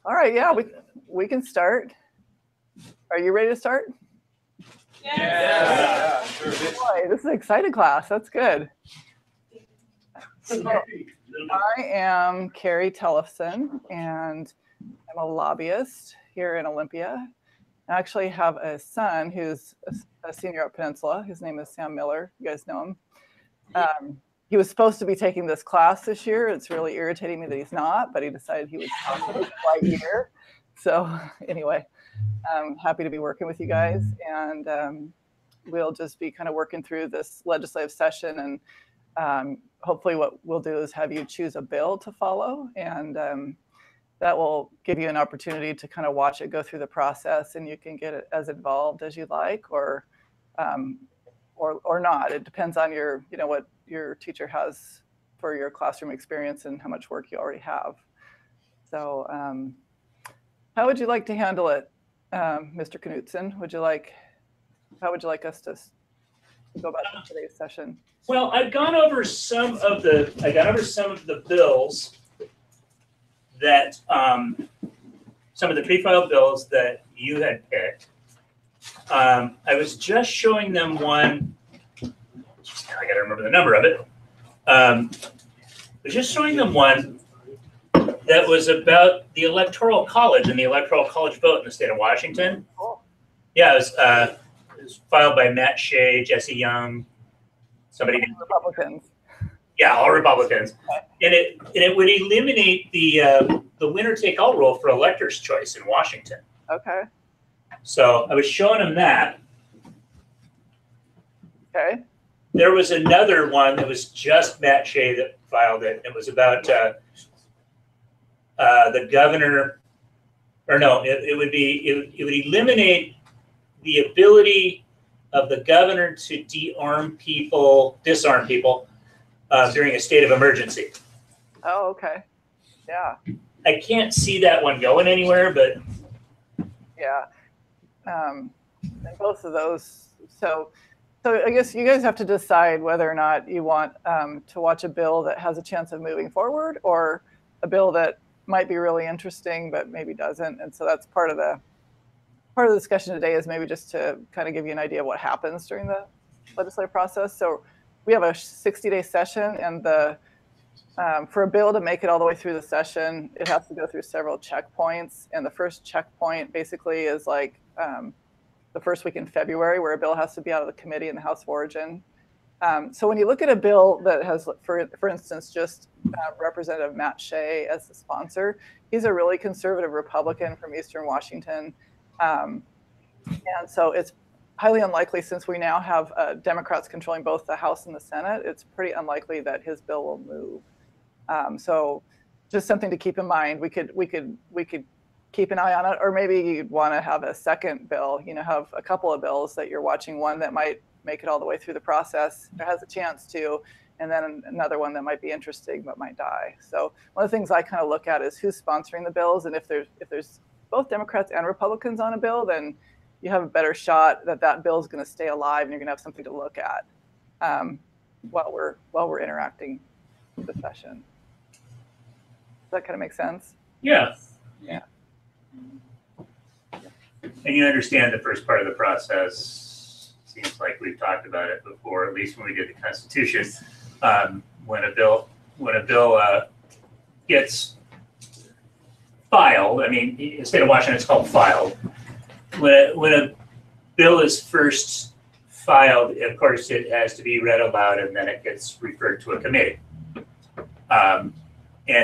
All right, yeah, we can start. Are you ready to start? Yeah, sure. Boy, this is an exciting class. That's good. So, I am Carrie Telefson, and I'm a lobbyist here in Olympia. I actually have a son who's a senior at Peninsula. His name is Sam Miller. You guys know him. He was supposed to be taking this class this year. It's really irritating me that he's not, but he decided he would come for this flight year. So anyway, I'm happy to be working with you guys, and we'll just be kind of working through this legislative session, and hopefully what we'll do is have you choose a bill to follow, and that will give you an opportunity to kind of watch it go through the process, and you can get it as involved as you like, or not. It depends on your, what your teacher has for your classroom experience and how much work you already have. So how would you like to handle it, Mr. Knutson? How would you like us to go about today's session? Well, I've gone over some of the bills that some of the pre-filed bills that you had picked. I was just showing them one. I got to remember the number of it. I was just showing them one that was about the Electoral College and the Electoral College vote in the state of Washington. Yeah, it was filed by Matt Shea, Jesse Young, somebody. Republicans. Yeah, all Republicans, and it would eliminate the winner-take-all rule for electors' choice in Washington. Okay. So I was showing them that. Okay. There was another one that was just Matt Shea that filed it. It was about the governor, or no, it would eliminate the ability of the governor to disarm people during a state of emergency. Oh, okay. Yeah. I can't see that one going anywhere, but yeah. And both of those. So I guess you guys have to decide whether or not you want to watch a bill that has a chance of moving forward, or a bill that might be really interesting but maybe doesn't. And so that's part of the discussion today, is maybe just to kind of give you an idea of what happens during the legislative process. So we have a 60-day session, and for a bill to make it all the way through the session, it has to go through several checkpoints. And the first checkpoint basically is like the first week in February, where a bill has to be out of the committee in the House of Origin. So when you look at a bill that has, for instance, just Representative Matt Shea as the sponsor, he's a really conservative Republican from Eastern Washington. And so it's highly unlikely, since we now have Democrats controlling both the House and the Senate, it's pretty unlikely that his bill will move. So just something to keep in mind. We could keep an eye on it, or maybe you'd want to have a second bill, have a couple of bills that you're watching, one that might make it all the way through the process, or has a chance to, and then another one that might be interesting but might die. So one of the things I kind of look at is who's sponsoring the bills, and if there's both Democrats and Republicans on a bill, then you have a better shot that bill is going to stay alive, and you're going to have something to look at while we're interacting with the session. Does that kind of make sense? Yeah. Yeah. And you understand the first part of the process. Seems like we've talked about it before, at least when we did the Constitution. When a bill gets filed, I mean, in the state of Washington, it's called filed. When a bill is first filed, of course, it has to be read aloud, and then it gets referred to a committee. And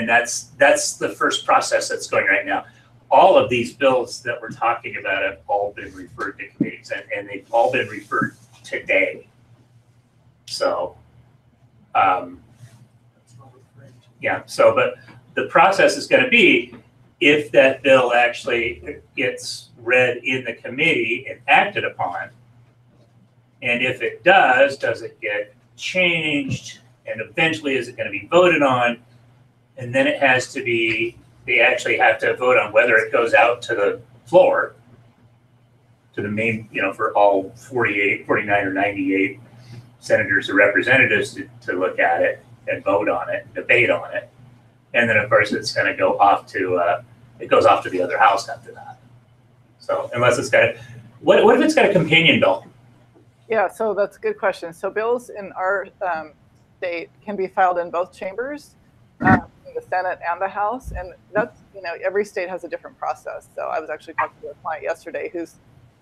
that's the first process that's going right now. All of these bills that we're talking about have all been referred to committees, and they've all been referred today. So, yeah. So, but the process is going to be, if that bill actually gets read in the committee and acted upon, and if it does it get changed, and eventually is it going to be voted on, and then it has to be, they actually have to vote on whether it goes out to the floor, to the main, for all 48, 49 or 98 senators or representatives to look at it and vote on it, debate on it. And then, of course, it's going to go off to it goes off to the other house after that. So unless it's got, what if it's got a companion bill? Yeah, so that's a good question. So bills in our state can be filed in both chambers, in the Senate and the House, and that's, every state has a different process. So I was actually talking to a client yesterday who's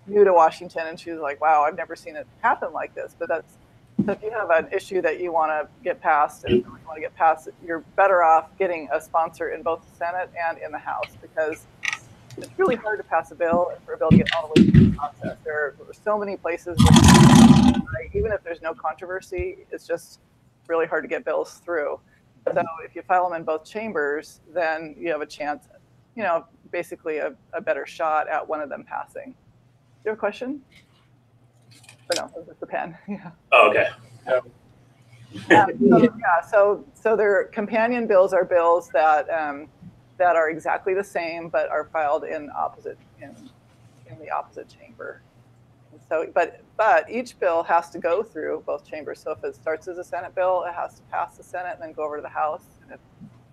new to Washington, and she was like, wow, I've never seen it happen like this. But that's, so if you have an issue that you want to get passed and you want to get passed, you're better off getting a sponsor in both the Senate and in the House, because it's really hard to pass a bill and for a bill to get all the way through the process. There are so many places where, even if there's no controversy, it's just really hard to get bills through. So if you file them in both chambers, then you have a chance, basically a better shot at one of them passing. Do you have a question? Or no, it was just a pen. Yeah. Oh, okay. So their companion bills are bills that that are exactly the same, but are filed in the opposite chamber. And so, but each bill has to go through both chambers. So if it starts as a Senate bill, it has to pass the Senate and then go over to the House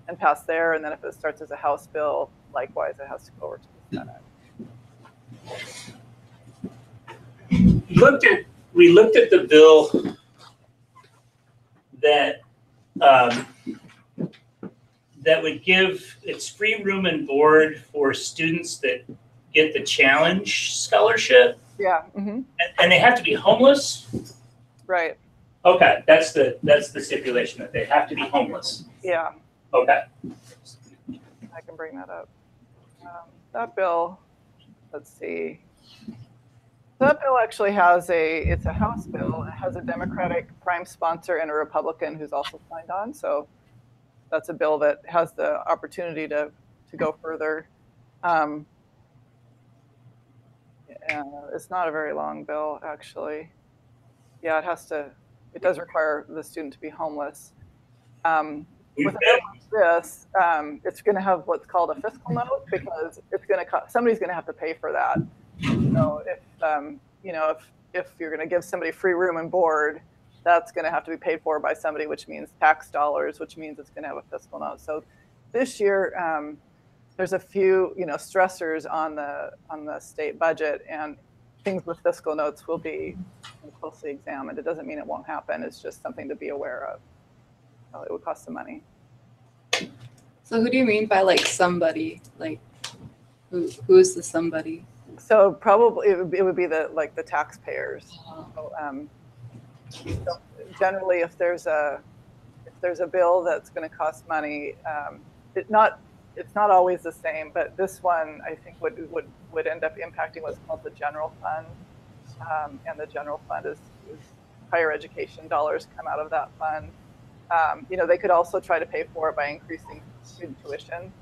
and pass there. And then if it starts as a House bill, likewise, it has to go over to the Senate. We looked at the bill that that would give, it's free room and board for students that get the challenge scholarship. Yeah. Mm-hmm. And they have to be homeless. Right. Okay, that's the stipulation, that they have to be homeless. Yeah. Okay. I can bring that up. That bill, let's see. That bill actually it's a House bill. It has a Democratic prime sponsor and a Republican who's also signed on. So that's a bill that has the opportunity to go further. It's not a very long bill, actually. Yeah, it does require the student to be homeless. With a bill like this, it's going to have what's called a fiscal note, because it's going to somebody's going to have to pay for that. So if you're going to give somebody free room and board, that's going to have to be paid for by somebody, which means tax dollars, which means it's going to have a fiscal note. So this year, there's a few stressors on the state budget, and things with fiscal notes will be closely examined. It doesn't mean it won't happen. It's just something to be aware of. It would cost some money. So who do you mean by somebody? Who's the somebody? So probably it would be the taxpayers. So, so generally, if there's a bill that's going to cost money, it's not always the same. But this one, I think, would end up impacting what's called the general fund, and the general fund is higher education dollars come out of that fund. They could also try to pay for it by increasing student tuition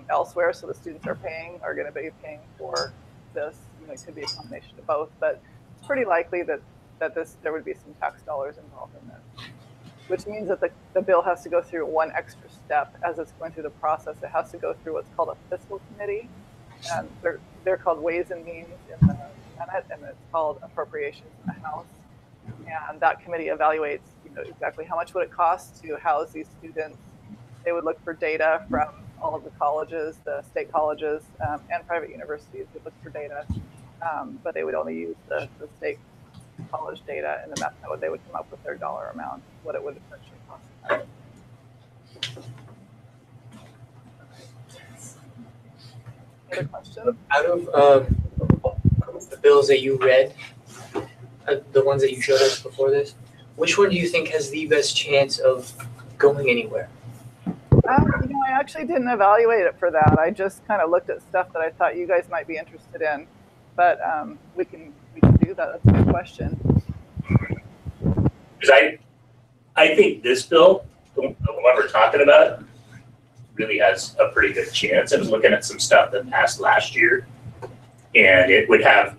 elsewhere, so the students are going to be paying for this. It could be a combination of both, but it's pretty likely that there would be some tax dollars involved in this, which means that the bill has to go through one extra step as it's going through the process. It has to go through what's called a fiscal committee, and they're called Ways and Means in the Senate, and it's called Appropriations in the House. And that committee evaluates exactly how much would it cost to house these students. They would look for data from all of the colleges, the state colleges, and private universities would look for data, but they would only use the state college data, and then that's how they would come up with their dollar amount, what it would essentially cost. Other question? Out of the bills that you read, the ones that you showed us before this, which one do you think has the best chance of going anywhere? I actually didn't evaluate it for that. I just kind of looked at stuff that I thought you guys might be interested in, but we can do that. That's a good question. Because I think this bill, the one we're talking about, really has a pretty good chance. I was looking at some stuff that passed last year, and it would have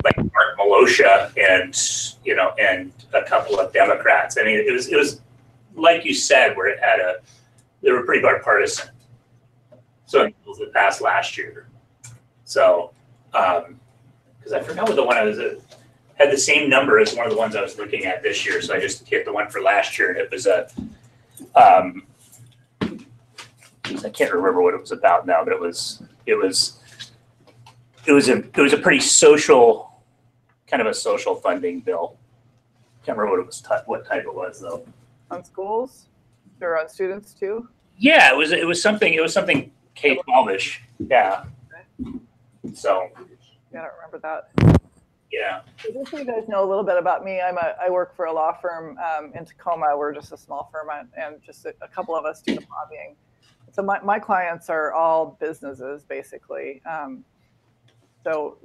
like Mark Malosha and a couple of Democrats. I mean, it was like you said, where they were pretty bipartisan. So bills that passed last year. So, because I forgot what the one I was had the same number as one of the ones I was looking at this year. So I just hit the one for last year, and it was I can't remember what it was about now, but it was a pretty social, kind of a social funding bill. Can't remember what it was, what type it was though. On schools or on students too? Yeah, it was something K-12ish. Yeah. So. Yeah, I don't remember that. Yeah. So just so you guys know a little bit about me, I work for a law firm in Tacoma. We're just a small firm, and just a couple of us do the lobbying. So my clients are all businesses, basically. So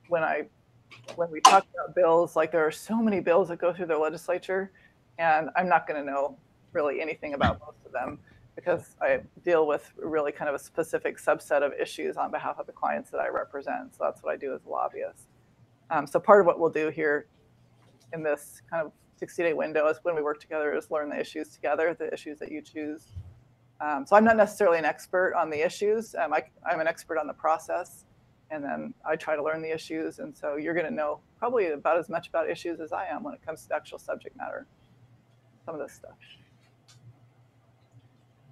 when we talk about bills, like there are so many bills that go through the legislature, and I'm not going to know really anything about most of them because I deal with really kind of a specific subset of issues on behalf of the clients that I represent. So that's what I do as a lobbyist. So part of what we'll do here in this kind of 60-day window is when we work together is learn the issues together, the issues that you choose. So I'm not necessarily an expert on the issues. I'm an expert on the process, and then I try to learn the issues. And so you're going to know probably about as much about issues as I am when it comes to the actual subject matter, some of this stuff.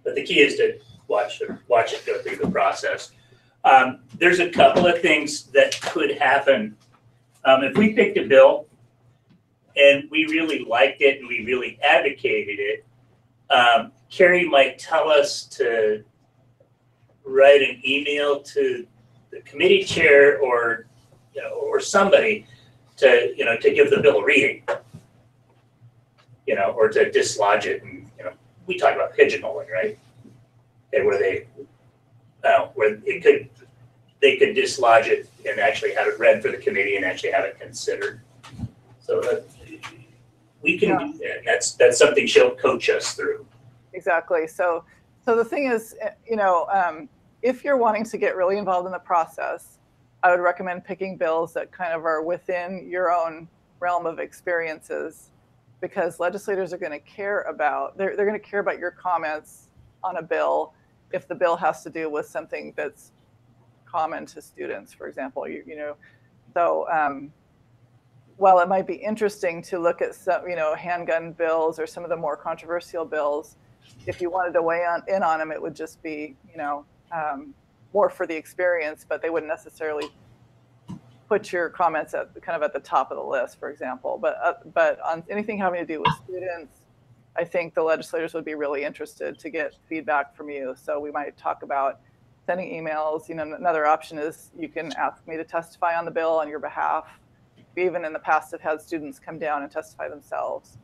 But the key is to watch it go through the process. There's a couple of things that could happen. If we picked a bill and we really liked it and we really advocated it, Carrie might tell us to write an email to the committee chair or somebody to give the bill a reading, or to dislodge it. And we talk about pigeonholing, right? And where they could dislodge it and actually have it read for the committee and actually have it considered. So we can do that. That's something she'll coach us through. Exactly. So the thing is, if you're wanting to get really involved in the process, I would recommend picking bills that kind of are within your own realm of experiences, because legislators are going to care about, they're going to care about your comments on a bill if the bill has to do with something that's common to students, for example. So while it might be interesting to look at some, handgun bills or some of the more controversial bills, if you wanted to weigh in on them, it would just be, more for the experience, but they wouldn't necessarily put your comments at the top of the list, for example. But on anything having to do with students, I think the legislators would be really interested to get feedback from you. So we might talk about sending emails. Another option is you can ask me to testify on the bill on your behalf. We even in the past have had students come down and testify themselves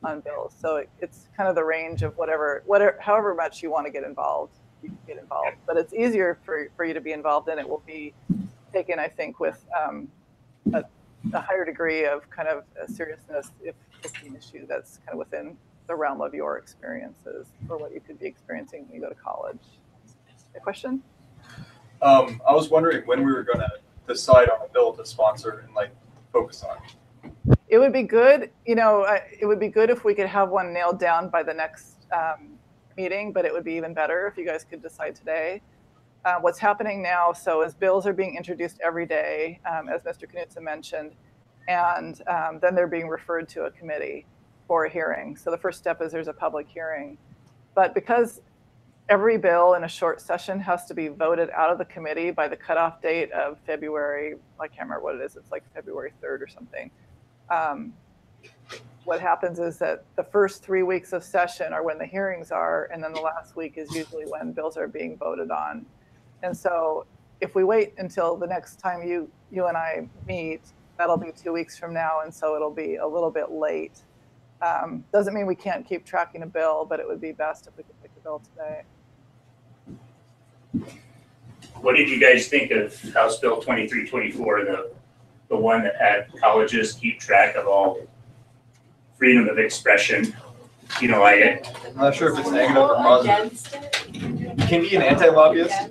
on bills. So it's kind of the range of however much you want to get involved, you can get involved. But it's easier for you to be involved, and it will be taken, I think, with a higher degree of kind of seriousness if it's an issue that's kind of within the realm of your experiences or what you could be experiencing when you go to college. A question? I was wondering when we were going to decide on a bill to sponsor and focus on. It would be good, it would be good if we could have one nailed down by the next meeting, but it would be even better if you guys could decide today. What's happening now, so as bills are being introduced every day, as Mr. Knutson mentioned, and then they're being referred to a committee for a hearing. So the first step is there's a public hearing. But because every bill in a short session has to be voted out of the committee by the cutoff date of February, I can't remember what it is, it's like February 3rd or something. What happens is that the first 3 weeks of session are when the hearings are, and then the last week is usually when bills are being voted on. And so if we wait until the next time you and I meet, that'll be 2 weeks from now, and so it'll be a little bit late. Doesn't mean we can't keep tracking a bill, but it would be best if we could pick a bill today. What did you guys think of House Bill 2324, the one that had colleges keep track of all freedom of expression? You don't like it? I'm not sure if it's negative or positive. Can you be an anti-lobbyist?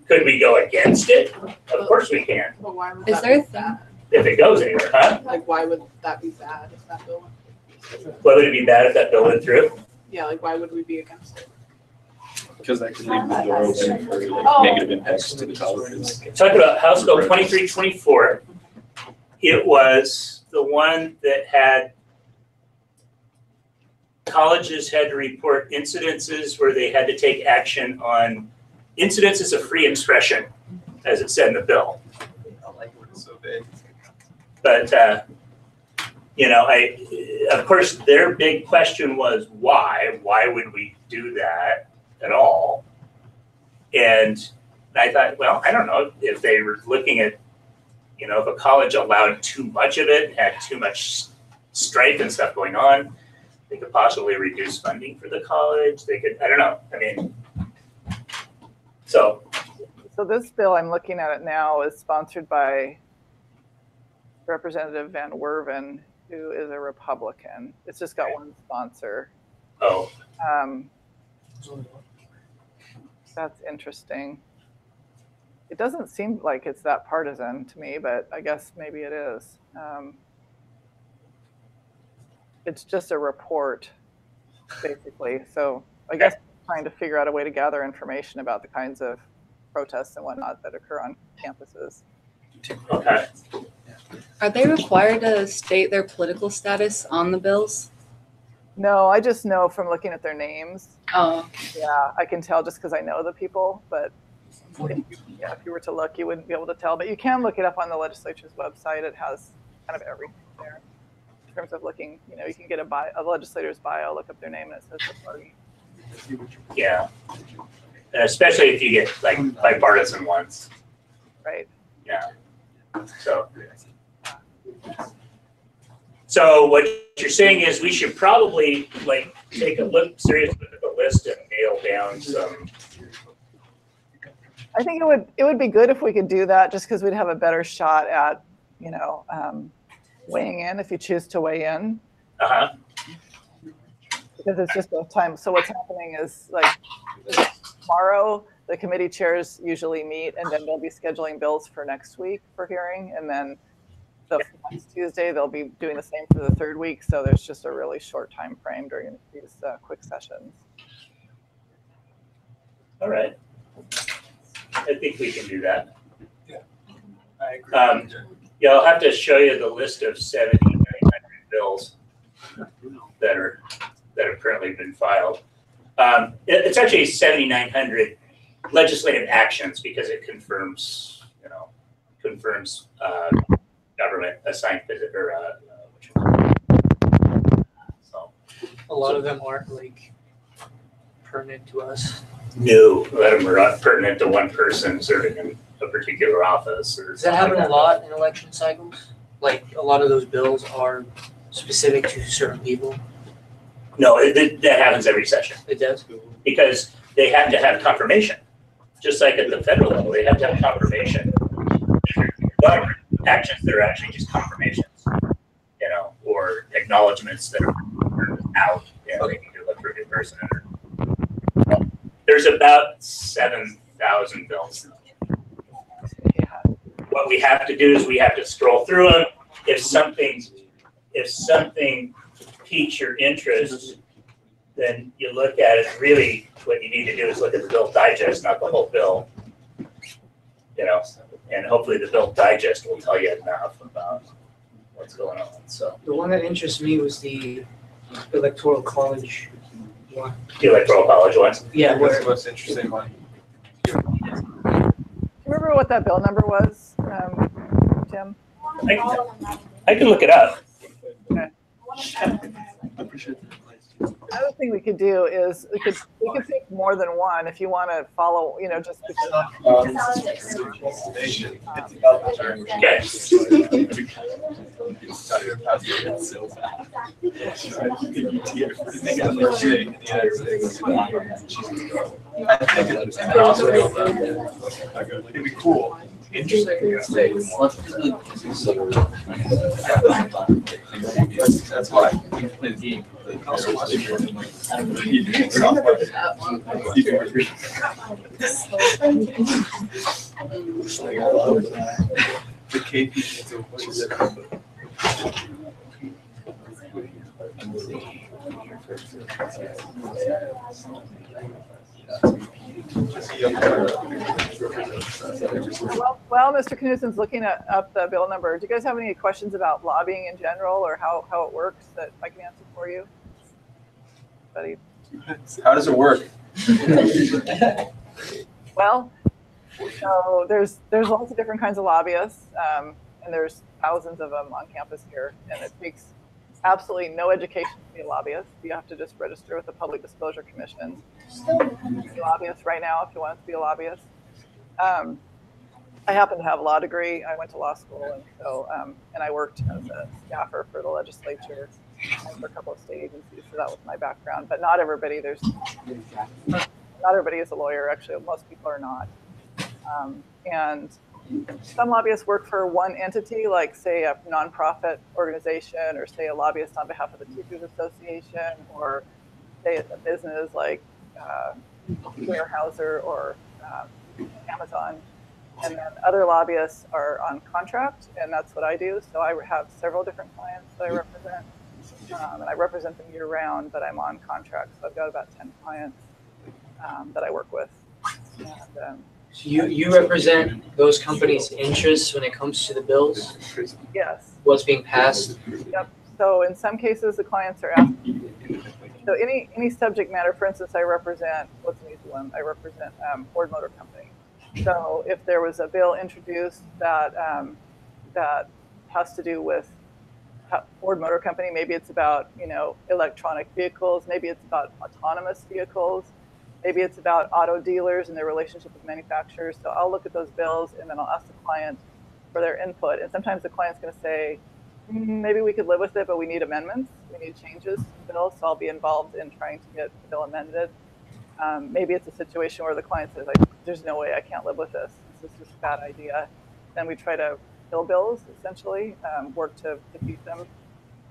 Could we go against it? Of course we can. But why would Is that there be a thing? bad? If it goes anywhere, huh? Why would that be bad if that bill went through? Why would it be bad if that bill went through? Yeah, why would we be against it? Because that could leave the door open for negative impacts to the colleges. Talk about House Bill 2324. It was the one that had colleges had to report incidences where they had to take action on incidences of free expression, as it said in the bill. I like when it's so big. But, you know, of course, their big question was why? Why would we do that at all? And I thought, well, I don't know if they were looking at, you know, if a college allowed too much of it and had too much strife and stuff going on, they could possibly reduce funding for the college. They could, I don't know. I mean, so this bill, I'm looking at it now, is sponsored by Representative Van Werven, who is a Republican. It's just got one sponsor. oh, That's interesting. It doesn't seem like it's that partisan to me, but I guess maybe it is. It's just a report, basically. So I guess trying to figure out a way to gather information about the kinds of protests and whatnot that occur on campuses. okay. Are they required to state their political status on the bills? No, I just know from looking at their names. Oh, Yeah, I can tell just because I know the people, but if you were to look, you wouldn't be able to tell. But you can look it up on the legislature's website. It has kind of everything there. In terms of looking, you know, you can get a legislator's bio, look up their name, and it says the party. Yeah. And especially if you get like bipartisan ones. Right. Yeah. So what you're saying is we should probably like take a serious look at the list and nail down some. I think it would be good if we could do that, just because we'd have a better shot at, you know, weighing in if you choose to weigh in. Uh-huh. Because it's just a time. So what's happening is like tomorrow, the committee chairs usually meet, and then they'll be scheduling bills for next week for hearing. And then next Tuesday, they'll be doing the same for the third week. So there's just a really short time frame during these quick sessions. All right. I think we can do that. I agree. Yeah, I'll have to show you the list of 7,900 bills that have currently been filed. It's actually 7,900 legislative actions because it confirms government assigned visit or so. A lot of them aren't like pertinent to us. No, a lot of them are not pertinent to one person serving in a particular office. Or Does that happen a lot in election cycles? Like a lot of those bills are specific to certain people? No, that happens every session It does? because they have to have confirmation. Just like at the federal level, they have to have confirmation. A lot of actions that are actually just confirmations, you know, or acknowledgements that are out. You know, they need to look for a new person. There's about 7,000 bills. Yeah. What we have to do is we have to scroll through them. If something piques your interest, then you look at it. Really, what you need to do is look at the bill digest, not the whole bill. You know, and hopefully the bill digest will tell you enough about what's going on. So The one that interests me was the electoral college one. the electoral college one. Yeah, What's where the most interesting one? Do you remember what that bill number was, Tim? I can look it up. Another thing we could do is we could pick more than one if you want to follow, you know, just It'd be cool. Interesting. That's why we play the game. Also, the KP. Well, Mr. Knudsen's looking up the bill number. Do you guys have any questions about lobbying in general or how it works that I can answer for you? buddy. How does it work? Well, so there's lots of different kinds of lobbyists, and there's thousands of them on campus here, and it takes absolutely no education to be a lobbyist. You have to just register with the Public Disclosure Commission. You can be a lobbyist right now if you want to be a lobbyist. I happen to have a law degree. I went to law school, and so and I worked as a staffer for the legislature and for a couple of state agencies. So that was my background. But not everybody. Not everybody is a lawyer. Actually, most people are not. And some lobbyists work for one entity, like say a nonprofit organization, or say a lobbyist on behalf of the Teachers Association, or say it's a business like Weyerhaeuser or Amazon. And then other lobbyists are on contract, and that's what I do. So I have several different clients that I represent, and I represent them year round, but I'm on contract. So I've got about 10 clients that I work with. And, So you represent those companies' interests when it comes to the bills? yes. What's being passed? Yep. So in some cases, the clients are asking. So any subject matter, for instance, I represent, what's an easy one? I represent Ford Motor Company. So if there was a bill introduced that that has to do with Ford Motor Company, maybe it's about electronic vehicles, maybe it's about autonomous vehicles, maybe it's about auto dealers and their relationship with manufacturers. So I'll look at those bills and then I'll ask the client for their input. And sometimes the client's going to say, maybe we could live with it, but we need amendments. We need changes to the bill. So I'll be involved in trying to get the bill amended. Maybe it's a situation where the client says, there's no way I can't live with this. This is just a bad idea. Then we try to kill bills, essentially, work to defeat them.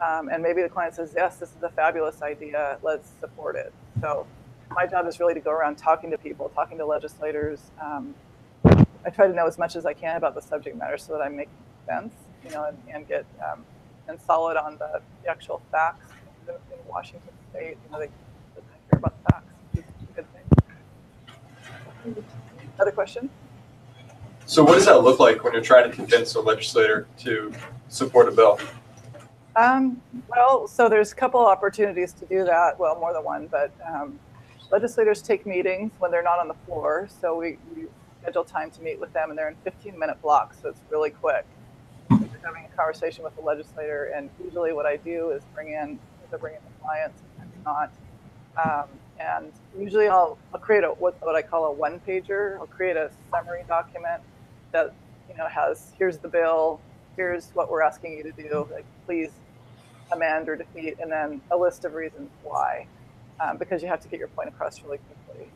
And maybe the client says, yes, this is a fabulous idea. Let's support it. So my job is really to go around talking to people, talking to legislators. I try to know as much as I can about the subject matter so that I'm making sense, and get and solid on the actual facts. In Washington State, they care about the facts. It's a good thing. Other question? So what does that look like when you're trying to convince a legislator to support a bill? Well, so there's a couple opportunities to do that. Well, more than one, but legislators take meetings when they're not on the floor. So we schedule time to meet with them, and they're in 15-minute blocks, so it's really quick. We're having a conversation with the legislator, and usually what I do is bring in the clients, sometimes not. And usually I'll create what I call a one-pager. I'll create a summary document that has, here's the bill, here's what we're asking you to do, like please amend or defeat, and then a list of reasons why, because you have to get your point across really quickly.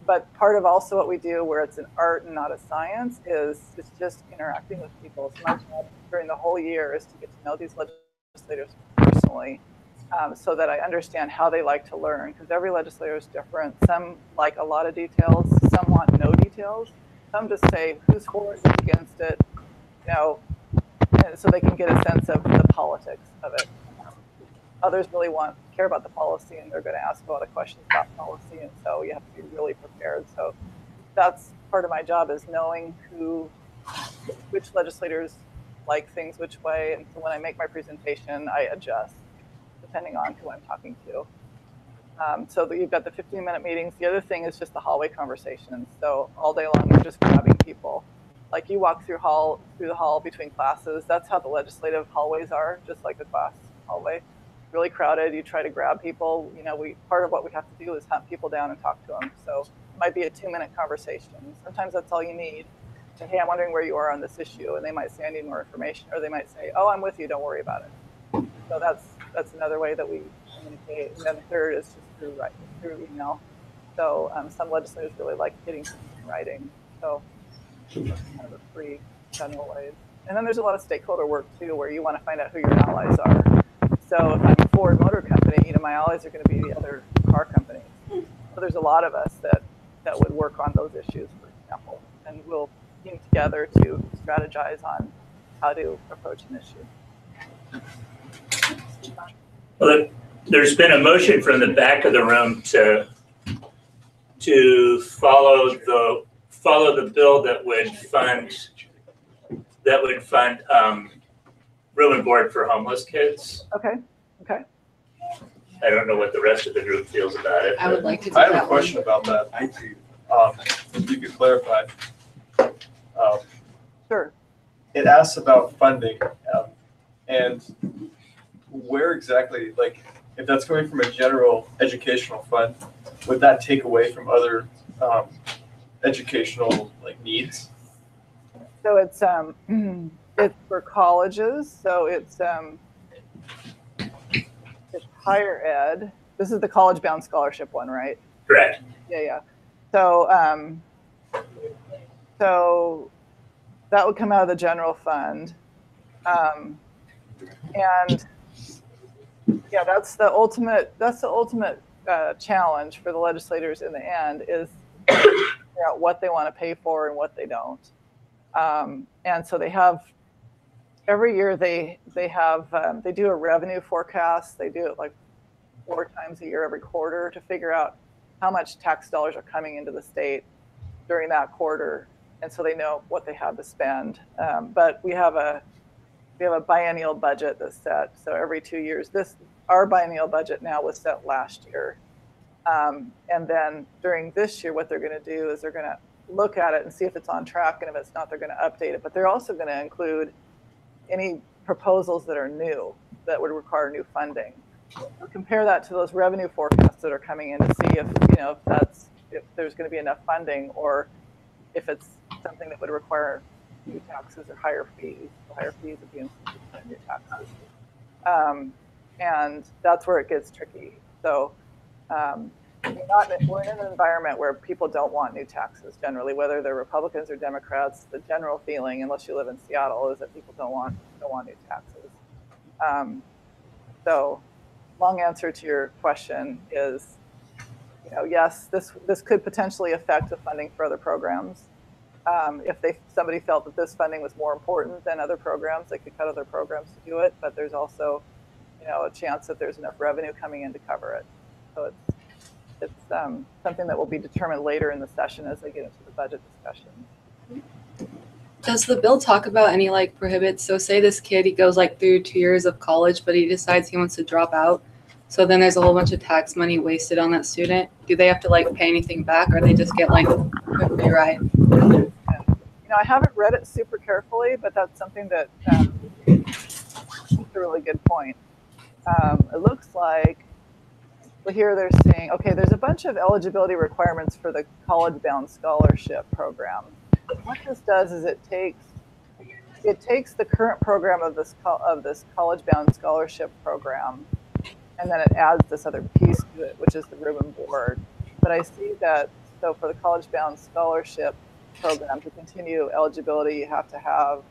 But part of also what we do, where it's an art and not a science, is it's just interacting with people. So my job during the whole year is to get to know these legislators personally, so that I understand how they like to learn, because every legislator is different. Some like a lot of details, some want no details, some just say who's for it, who's against it, and so they can get a sense of the politics of it. Others really care about the policy, and they're going to ask a lot of questions about policy, and so you have to be really prepared. So that's part of my job, is knowing which legislators like things which way, and so when I make my presentation, I adjust depending on who I'm talking to. So you've got the 15-minute meetings. The other thing is just the hallway conversations. So all day long, you're just grabbing people. Like you walk through the hall between classes. That's how the legislative hallways are, just like the class hallway. Really crowded. You try to grab people. Part of what we have to do is hunt people down and talk to them. So it might be a 2-minute conversation. Sometimes that's all you need. Say, hey, I'm wondering where you are on this issue, and they might say I need more information, or they might say, oh, I'm with you. Don't worry about it. So that's another way that we communicate. And then the third is just through email. So some legislators really like getting things in writing. So that's kind of the three general ways. And then there's a lot of stakeholder work too, where you want to find out who your allies are. So if I'm a Ford Motor Company, my allies are going to be the other car companies. So there's a lot of us that would work on those issues, for example, and we'll team together to strategize on how to approach an issue. Well, there's been a motion from the back of the room to follow the bill that would fund room and board for homeless kids. Okay. I don't know what the rest of the group feels about it. I would like to do I have that a question one. about that. I do. If you could clarify. Sure. It asks about funding, and where exactly, like, if that's coming from a general educational fund, would that take away from other educational like needs? So it's it's for colleges. So it's higher ed. This is the college-bound scholarship one, right? Correct. Yeah. So so that would come out of the general fund, and yeah, that's the ultimate challenge for the legislators in the end is figure out what they want to pay for and what they don't. And so they have every year they do a revenue forecast. They do it like 4 times a year every quarter to figure out how much tax dollars are coming into the state during that quarter, and so they know what they have to spend. But we have a biennial budget that's set. So every 2 years, our biennial budget now was set last year. And then during this year, what they're going to do is they're going to look at it and see if it's on track. And if it's not, they're going to update it. But they're also going to include any proposals that are new that would require new funding. Compare that to those revenue forecasts that are coming in to see if there's going to be enough funding, or if it's something that would require new taxes or higher fees. The higher fees would be included in new taxes. And that's where it gets tricky. So we're in an environment where people don't want new taxes generally, whether they're Republicans or Democrats. The general feeling, unless you live in Seattle, is that people don't want new taxes. So long answer to your question is, yes, this could potentially affect the funding for other programs. If somebody felt that this funding was more important than other programs, they could cut other programs to do it. But there's also, a chance that there's enough revenue coming in to cover it. So it's something that will be determined later in the session as they get into the budget discussion. Does the bill talk about any prohibits? So say this kid, he goes through 2 years of college, but he decides he wants to drop out. So then there's a whole bunch of tax money wasted on that student. Do they have to pay anything back, or they just get a free ride? I haven't read it super carefully, but that's something that it's a really good point. It looks like here they're saying, okay, there's a bunch of eligibility requirements for the college-bound scholarship program. What this does is it takes the current program of this college-bound scholarship program, and then it adds this other piece to it, which is the room and board. But I see that, so for the college-bound scholarship program, to continue eligibility, you have to have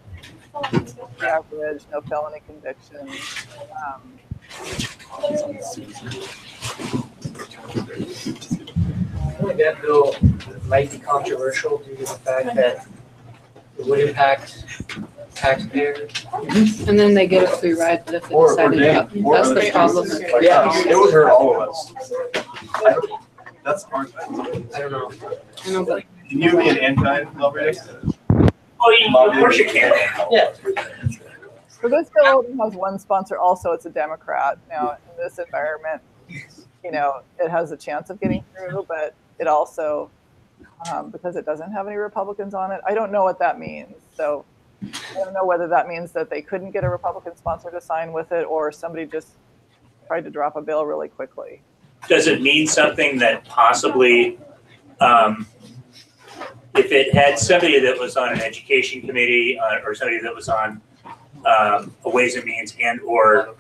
average, no felony convictions. I feel like that bill might be controversial due to the fact that it would impact taxpayers. And then they get a free ride, but if they Or decide to drop, that's the problem. Yeah, it would hurt all of us. That's hard. I don't know. I know, but Can you be an anti-lobbyist? Oh, of course you can. Yeah. So this bill only has one sponsor. Also, it's a Democrat. Now, in this environment, it has a chance of getting through, but it also, because it doesn't have any Republicans on it, I don't know what that means. So I don't know whether that means that they couldn't get a Republican sponsor to sign with it, or somebody just tried to drop a bill really quickly. Does it mean something that possibly, if it had somebody that was on an education committee or somebody that was on a Ways and Means and or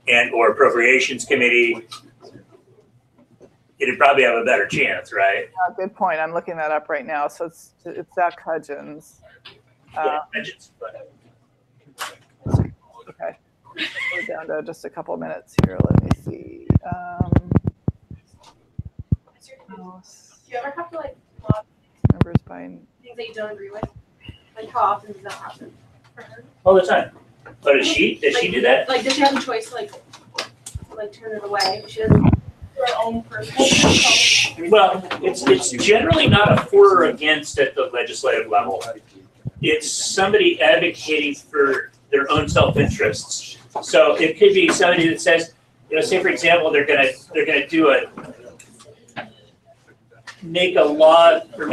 Appropriations Committee, it'd probably have a better chance, right? Good point. I'm looking that up right now. So it's Zach Hudgens. Okay. We're down to just a couple minutes here. Let me see. Do you ever have to log Members by things that you don't agree with? How often does that happen for her? All the time. But does she do that? Does she have a choice to turn it away? She doesn't do her own personal. Well, it's generally not a for or against at the legislative level. It's somebody advocating for their own self-interests. So it could be somebody that says, say for example, they're gonna make a law or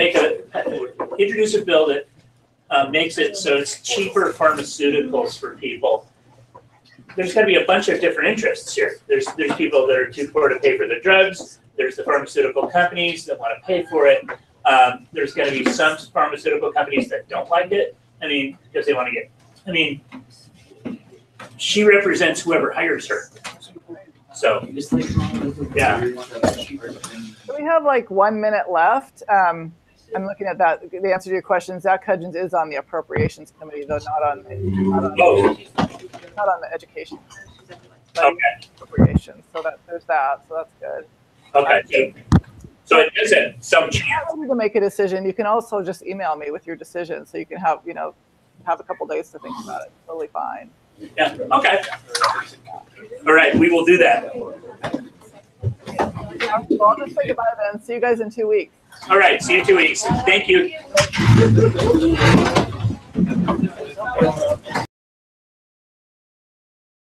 introduce a bill that makes it so it's cheaper pharmaceuticals for people. There's going to be a bunch of different interests here. There's people that are too poor to pay for the drugs. There's the pharmaceutical companies that want to pay for it. There's going to be some pharmaceutical companies that don't like it. I mean, because they want to get. I mean, she represents whoever hires her. So, yeah. So we have like 1 minute left. I'm looking at that. The answer to your question, Zach Hudgens is on the Appropriations Committee, though not on the Education. Okay. Appropriations. So there's that. So that's good. Okay. So it is some chance. If you to make a decision, you can also just email me with your decision, so you can have a couple days to think about it. Totally fine. Yeah. Okay. All right. We will do that. Well, I'll just say goodbye then. See you guys in 2 weeks. All right. See you in 2 weeks. Thank you.